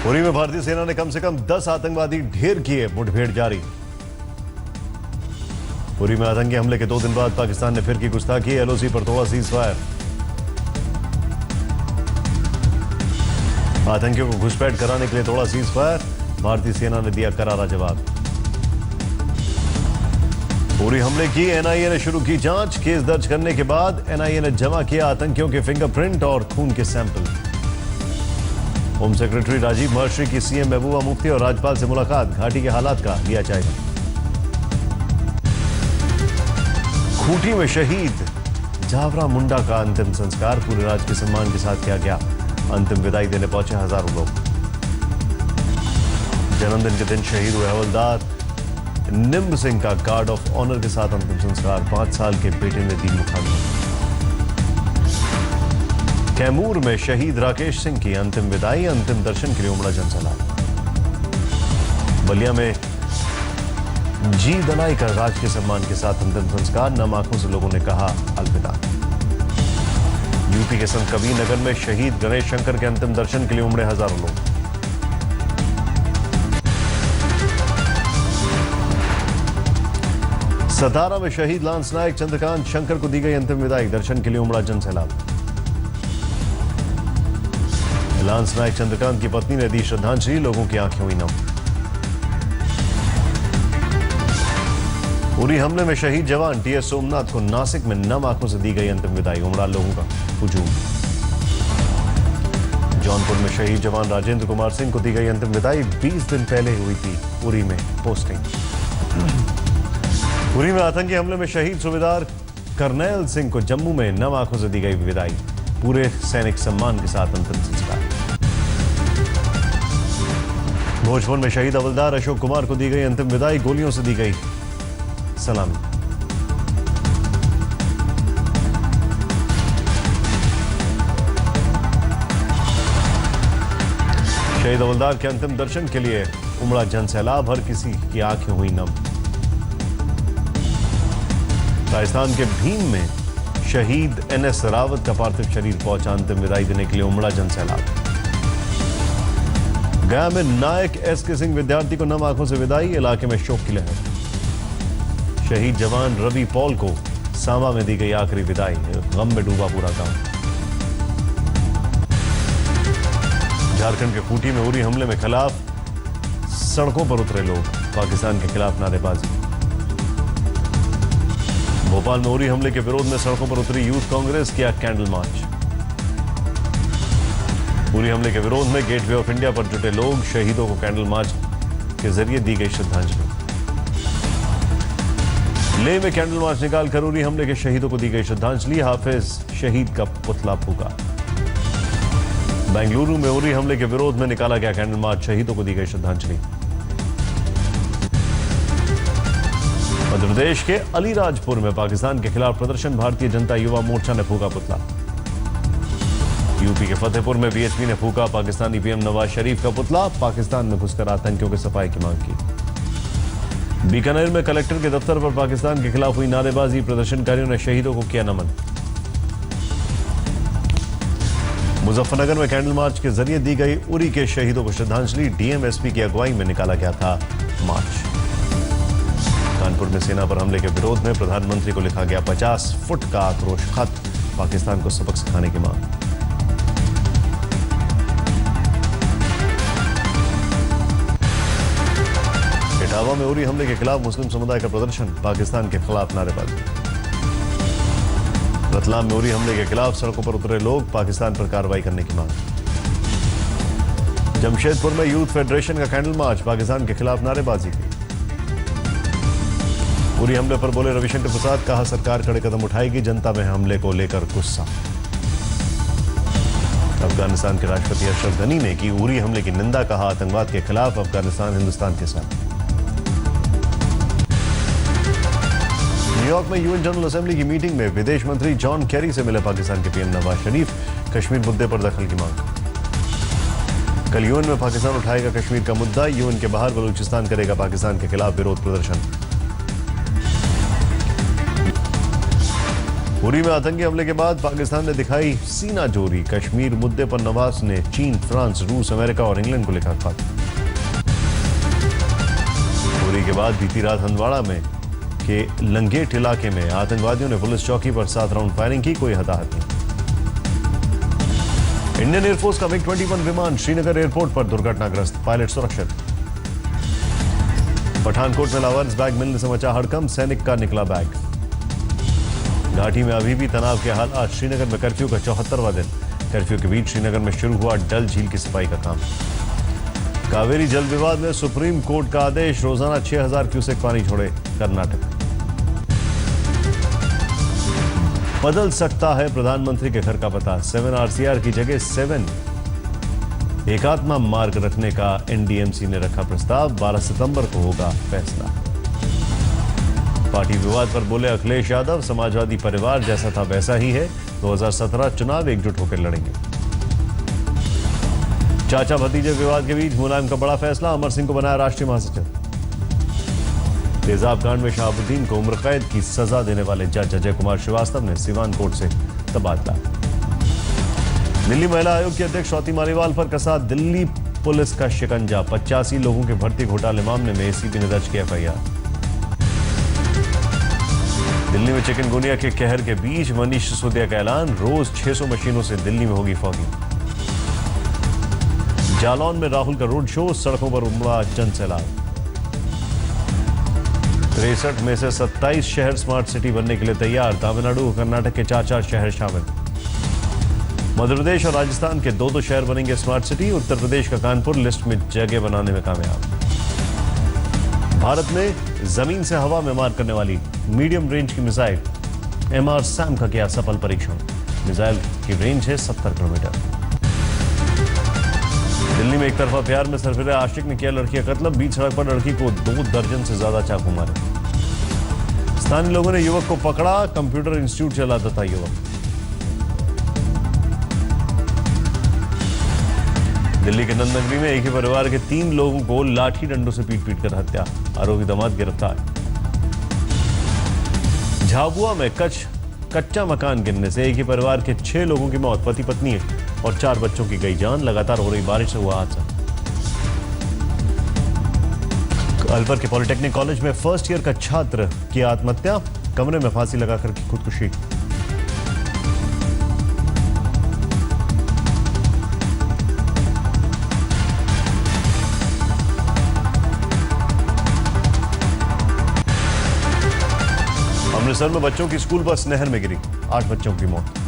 उरी में भारतीय सेना ने कम से कम 10 आतंकवादी ढेर किए, मुठभेड़ जारी। उरी में आतंकी हमले के 2 दिन बाद पाकिस्तान ने फिर की गुस्ताखी, एलओसी पर तोड़ा सीज फायर। आतंकियों को घुसपैठ कराने के लिए तोड़ा सीज फायर, भारतीय सेना ने दिया करारा जवाब। उरी हमले की एनआईए ने शुरू की जांच, केस दर्ज करने के बाद एनआईए ने जमा किया आतंकियों के फिंगरप्रिंट और खून के सैंपल। होम सेक्रेटरी राजीव महर्षि की सीएम महबूबा मुफ्ती और राज्यपाल से मुलाकात, घाटी के हालात का लिया जायजा। खूंटी में शहीद जावरा मुंडा का अंतिम संस्कार पूरे राज्य के सम्मान के साथ किया गया। अंतिम विदाई देने पहुंचे हजारों लोग। जन्मदिन के दिन शहीद हुए हवलदार निम्ब सिंह का गार्ड ऑफ ऑनर के साथ अंतिम संस्कार, 5 साल के बेटे ने दी मुखाग्नि। कैमूर में शहीद राकेश सिंह की अंतिम विदाई, अंतिम दर्शन के लिए उमड़ा जनसैलाब। बलिया में जी दलाई का राज के सम्मान के साथ अंतिम संस्कार, नम आंखों से लोगों ने कहा अलविदा। यूपी के संत कबीर नगर में शहीद गणेश शंकर के अंतिम दर्शन के लिए उमड़े हजारों लोग। सतारा में शहीद लांस नायक चंद्रकांत शंकर को दी गई अंतिम विदाई, दर्शन के लिए उमड़ा जनसैलाब। लांस नायक चंद्रकांत की पत्नी ने दी श्रद्धांजलि, लोगों की आंखें हुई नम। उरी हमले में शहीद जवान टीएस सोमनाथ को नासिक में नम आंखों से दी गई अंतिम विदाई, उमड़ा लोगों का हुजूम। जौनपुर में शहीद जवान राजेंद्र कुमार सिंह को दी गई अंतिम विदाई, 20 दिन पहले हुई थी उरी में पोस्टिंग। उरी में आतंकी हमले में शहीद सूबेदार करनैल सिंह को जम्मू में नम आंखों से दी गई विदाई, पूरे सैनिक सम्मान के साथ अंतिम संस्कार। भोजपुर में शहीद हवलदार अशोक कुमार को दी गई अंतिम विदाई, गोलियों से दी गई सलामी। शहीद हवलदार के अंतिम दर्शन के लिए उमड़ा जनसैलाब, हर किसी की आंखें हुई नम। राजस्थान के भीम में शहीद एनएस रावत का पार्थिव शरीर पहुंचा, अंतिम विदाई देने के लिए उमड़ा जनसैलाब। गया में नायक एसके सिंह विद्यार्थी को नम आंखों से विदाई, इलाके में शोक की लहर। शहीद जवान रवि पॉल को सांबा में दी गई आखिरी विदाई, गम में डूबा पूरा गांव। झारखंड के खूंटी में उरी हमले में खिलाफ सड़कों पर उतरे लोग, पाकिस्तान के खिलाफ नारेबाजी। भोपाल में उरी हमले के विरोध में सड़कों पर उतरी यूथ कांग्रेस, किया कैंडल मार्च। उरी हमले के विरोध में गेटवे ऑफ इंडिया पर जुटे लोग, शहीदों को कैंडल मार्च के जरिए दी गई श्रद्धांजलि। लेह में कैंडल मार्च निकालकर उरी हमले के शहीदों को दी गई श्रद्धांजलि, हाफिज शहीद का पुतला फूका। बेंगलुरु में उरी हमले के विरोध में निकाला गया कैंडल मार्च, शहीदों को दी गई श्रद्धांजलि। मध्य प्रदेश के अलीराजपुर में पाकिस्तान के खिलाफ प्रदर्शन, भारतीय जनता युवा मोर्चा ने फूका पुतला। यूपी के फतेहपुर में बीएचपी ने फूका पाकिस्तानी पीएम नवाज शरीफ का पुतला, पाकिस्तान में घुसकर आतंकियों की सफाई की मांग की। बीकानेर में कलेक्टर के दफ्तर पर पाकिस्तान के खिलाफ हुई नारेबाजी, प्रदर्शनकारियों ने शहीदों को किया नमन। मुजफ्फरनगर में कैंडल मार्च के जरिए दी गई उरी के शहीदों को श्रद्धांजलि, डीएम एसपी की अगुवाई में निकाला गया था मार्च। कानपुर में सेना पर हमले के विरोध में प्रधानमंत्री को लिखा गया 50 फुट का आक्रोश खत, पाकिस्तान को सबक सिखाने की मांग। इटावा में उरी हमले के खिलाफ मुस्लिम समुदाय का प्रदर्शन, पाकिस्तान के खिलाफ नारेबाजी। रतलाम में उरी हमले के खिलाफ सड़कों पर उतरे लोग, पाकिस्तान पर कार्रवाई करने की मांग। जमशेदपुर में यूथ फेडरेशन का कैंडल मार्च, पाकिस्तान के खिलाफ नारेबाजी की। उरी हमले पर बोले रविशंकर प्रसाद, कहा सरकार कड़े कदम उठाएगी, जनता में हमले को लेकर गुस्सा। अफगानिस्तान के राष्ट्रपति अशरफ गनी ने की उरी हमले की निंदा, कहा आतंकवाद के खिलाफ अफगानिस्तान हिंदुस्तान के साथ। न्यूयॉर्क में यूएन जनरल असेंबली की मीटिंग में विदेश मंत्री जॉन केरी से मिले पाकिस्तान के पीएम नवाज शरीफ, कश्मीर मुद्दे पर दखल की मांग। कल यूएन में पाकिस्तान उठाएगा कश्मीर का मुद्दा, यूएन के बाहर बलूचिस्तान करेगा पाकिस्तान के खिलाफ विरोध प्रदर्शन। उरी में आतंकी हमले के बाद पाकिस्तान ने दिखाई सीना जोरी। कश्मीर मुद्दे पर नवाज ने चीन, फ्रांस, रूस, अमेरिका और इंग्लैंड को लिखा खत। उरी के बाद बीती रात हंदवाड़ा में के लंगेट इलाके में आतंकवादियों ने पुलिस चौकी पर 7 राउंड फायरिंग की, कोई हताहत नहीं। इंडियन एयरफोर्स का MiG-21 विमान श्रीनगर एयरपोर्ट पर दुर्घटनाग्रस्त, पायलट सुरक्षित। पठानकोट में लावारिस बैग मिलने से मचा हड़कंप, सैनिक का निकला बैग। घाटी में अभी भी तनाव के हालात, श्रीनगर में कर्फ्यू का 74वां दिन। कर्फ्यू के बीच श्रीनगर में शुरू हुआ डल झील की सफाई का काम। कावेरी जल विवाद में सुप्रीम कोर्ट का आदेश, रोजाना 6000 क्यूसेक पानी छोड़े कर्नाटक। बदल सकता है प्रधानमंत्री के घर का पता, 7 RCR की जगह 7 एकात्मा मार्ग रखने का NDMC ने रखा प्रस्ताव, 12 सितंबर को होगा फैसला। पार्टी विवाद पर बोले अखिलेश यादव, समाजवादी परिवार जैसा था वैसा ही है, 2017 चुनाव एकजुट होकर लड़ेंगे। चाचा भतीजे विवाद के बीच मुलायम का बड़ा फैसला, अमर सिंह को बनाया राष्ट्रीय महासचिव। तेजाब कांड में शहाबुद्दीन को उम्र कैद की सजा देने वाले जज अजय कुमार श्रीवास्तव ने सिवान कोर्ट से तबादला। दिल्ली महिला आयोग की अध्यक्ष स्वाति मालीवाल पर कसा दिल्ली पुलिस का शिकंजा, 85 लोगों के भर्ती घोटाले मामले में ACP ने दर्ज किया FIR। दिल्ली में चिकनगुनिया के कहर के बीच मनीष सिसोदिया का ऐलान, रोज 600 मशीनों से दिल्ली में होगी फॉगिंग। जालौन में राहुल का रोड शो, सड़कों पर उमड़ा जनसैलाब। 63 में से 27 शहर स्मार्ट सिटी बनने के लिए तैयार, तमिलनाडु और कर्नाटक के 4 शहर शामिल। मध्य प्रदेश और राजस्थान के 2 शहर बनेंगे स्मार्ट सिटी, उत्तर प्रदेश का कानपुर लिस्ट में जगह बनाने में कामयाब। भारत में जमीन से हवा में मार करने वाली मीडियम रेंज की मिसाइल MR-SAM का किया सफल परीक्षण, मिसाइल की रेंज है 70 किलोमीटर। दिल्ली में एक तरफा प्यार में सरफिरा आशिक ने किया लड़की का कत्ल, बीच सड़क पर लड़की को 2 दर्जन से ज्यादा चाकू मारे। स्थानीय लोगों ने युवक को पकड़ा, कंप्यूटर इंस्टीट्यूट चलाता था युवक। दिल्ली के नंदनगरी में एक ही परिवार के 3 लोगों को लाठी डंडों से पीट कर हत्या, आरोपी दामाद गिरफ्तार। झाबुआ में कच्चा मकान गिरने से एक ही परिवार के 6 लोगों की मौत, पति पत्नी और 4 बच्चों की गई जान, लगातार हो रही बारिश से हुआ हादसा। अलवर के पॉलिटेक्निक कॉलेज में फर्स्ट ईयर का छात्र की आत्महत्या, कमरे में फांसी लगाकर की खुदकुशी। अमृतसर में बच्चों की स्कूल बस नहर में गिरी, 8 बच्चों की मौत।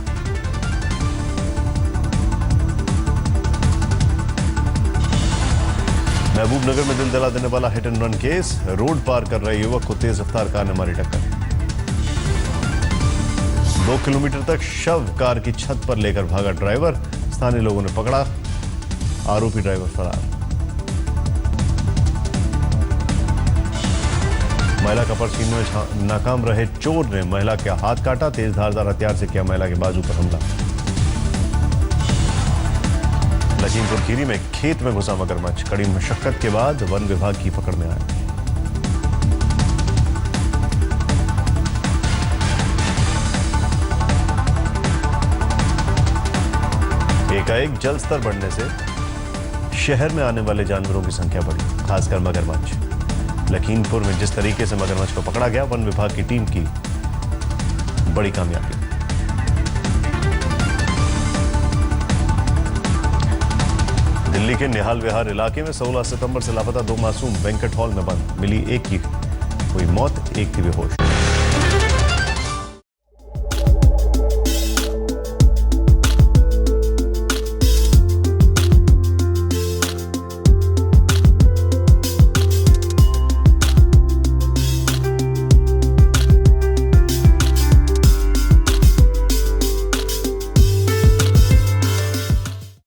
महबूबनगर में दिल दहला देने वाला hit and run case, road पार कर रहे युवक को तेज रफ्तार कार ने मारी टक्कर। 2 किलोमीटर तक शव कार की छत पर लेकर भागा ड्राइवर, स्थानीय लोगों ने पकड़ा, आरोपी ड्राइवर फरार। महिला का पर्स छीनने में नाकाम रहे चोर ने महिला का हाथ काटा, तेज धारदार हथियार से किया महिला के बाजू पर हमला। लखीमपुर खीरी में खेत में घुसा मगरमच्छ, कड़ी मशक्कत के बाद वन विभाग की पकड़ में आया। एकाएक जल स्तर बढ़ने से शहर में आने वाले जानवरों की संख्या बढ़ी, खासकर मगरमच्छ। लखीमपुर में जिस तरीके से मगरमच्छ को पकड़ा गया, वन विभाग की टीम की बड़ी कामयाबी। दिल्ली के निहाल विहार इलाके में 16 सितंबर से लापता 2 मासूम वेंकट हॉल में बंद, मिली एक की हुई मौत, एक की बेहोश।